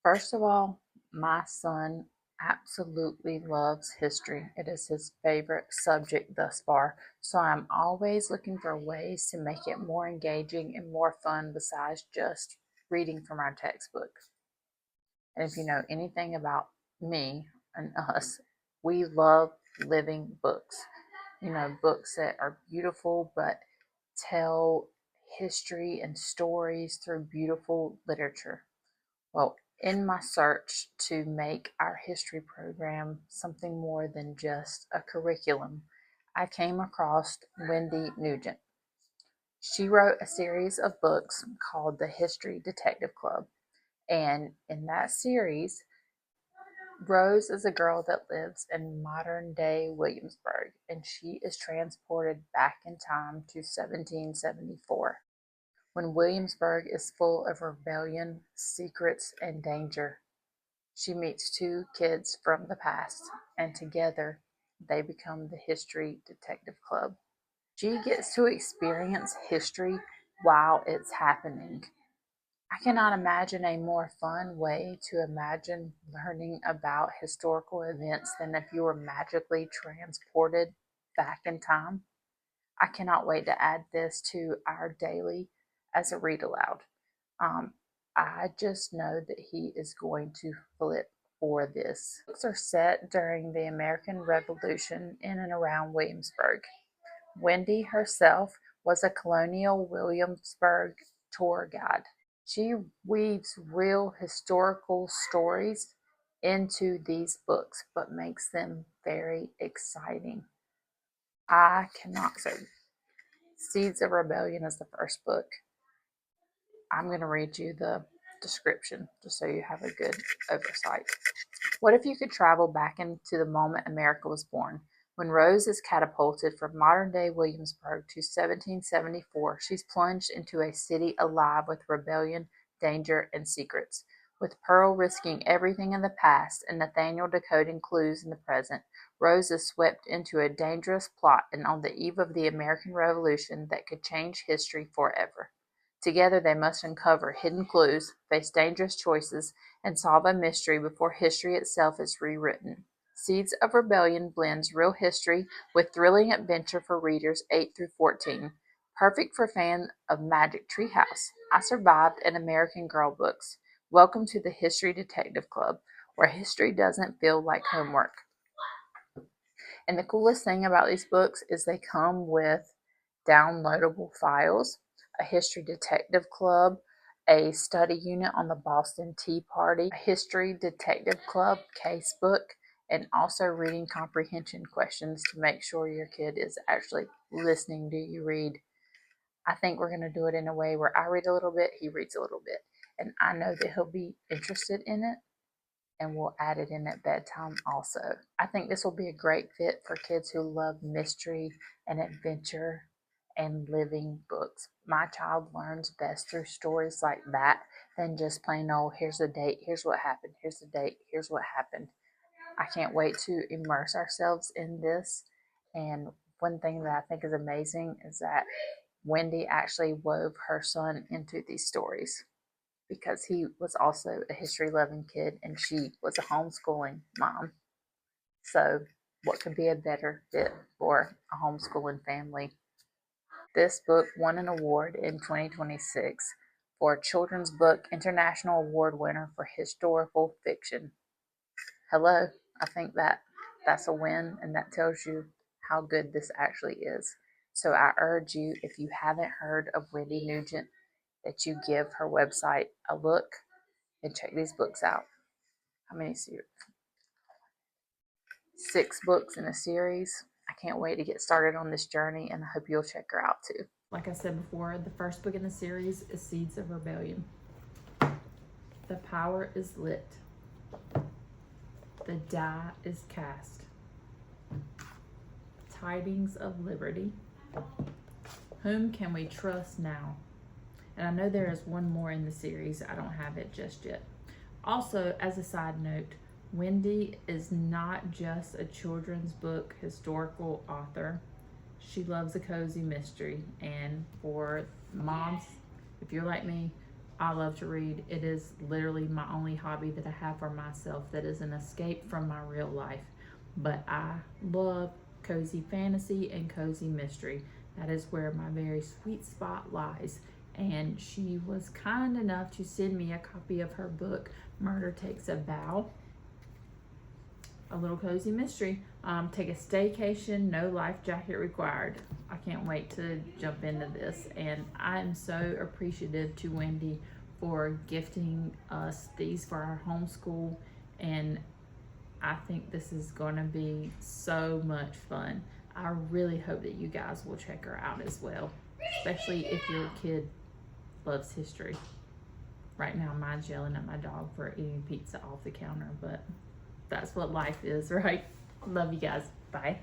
First of all, my son absolutely loves history. It is his favorite subject thus far. So I'm always looking for ways to make it more engaging and more fun besides just reading from our textbook. And if you know anything about me and us, we love living books. Books that are beautiful but tell history and stories through beautiful literature. Well, in my search to make our history program something more than just a curriculum, I came across Wendy Neugent. She wrote a series of books called the History Detective Club. And in that series, Rose is a girl that lives in modern day Williamsburg, and she is transported back in time to 1774, when Williamsburg is full of rebellion, secrets, and danger. She meets two kids from the past, and together they become the History Detective Club. She gets to experience history while it's happening. I cannot imagine a more fun way to imagine learning about historical events than if you were magically transported back in time. I cannot wait to add this to our daily as a read aloud. Um, I just know that he is going to flip for this. Books are set during the American Revolution in and around Williamsburg. Wendy herself was a colonial Williamsburg tour guide. She weaves real historical stories into these books, but makes them very exciting. I cannot say. Seeds of Rebellion is the first book. I'm going to read you the description just so you have a good oversight. What if you could travel back into the moment America was born? When Rose is catapulted from modern day Williamsburg to 1774, she's plunged into a city alive with rebellion, danger, and secrets. With Pearl risking everything in the past and Nathaniel decoding clues in the present, Rose is swept into a dangerous plot and on the eve of the American Revolution that could change history forever. Together they must uncover hidden clues, face dangerous choices, and solve a mystery before history itself is rewritten. Seeds of Rebellion blends real history with thrilling adventure for readers 8 through 14. Perfect for fans of Magic Tree House, I Survived, and American Girl books. Welcome to the History Detective Club, where history doesn't feel like homework. And the coolest thing about these books is they come with downloadable files, a History Detective Club, a study unit on the Boston Tea Party, a History Detective Club casebook, and also reading comprehension questions to make sure your kid is actually listening to you read. I think we're going to do it in a way where I read a little bit, he reads a little bit, and I know that he'll be interested in it, and we'll add it in at bedtime also. I think this will be a great fit for kids who love mystery and adventure and living books. My child learns best through stories like that than just plain old, here's the date, here's what happened, here's the date, here's what happened. I can't wait to immerse ourselves in this. And one thing that I think is amazing is that Wendy actually wove her son into these stories because he was also a history loving kid and she was a homeschooling mom. So, what could be a better fit for a homeschooling family? This book won an award in 2026 for Children's Book International Award winner for historical fiction. Hello, I think that's a win, and that tells you how good this actually is. So I urge you, if you haven't heard of Wendy Neugent, that you give her website a look and check these books out. How many series? 6 books in a series. I can't wait to get started on this journey, and I hope you'll check her out too. Like I said before, the first book in the series is Seeds of Rebellion. The power is lit. The die is cast. Tidings of liberty. Whom can we trust now? And I know there is one more in the series. I don't have it just yet. Also, as a side note, Wendy is not just a children's book historical author. She loves a cozy mystery. And for moms, if you're like me, I love to read. It is literally my only hobby that I have for myself that is an escape from my real life. But I love cozy fantasy and cozy mystery. That is where my very sweet spot lies. And she was kind enough to send me a copy of her book, Murder Takes a Bow. A little cozy mystery. Take a staycation, no life jacket required. I can't wait to jump into this, and I am so appreciative to Wendy for gifting us these for our homeschool, and I think this is going to be so much fun. I really hope that you guys will check her out as well, especially if your kid loves history. Right now, mine's yelling at my dog for eating pizza off the counter, but that's what life is, right? Love you guys. Bye.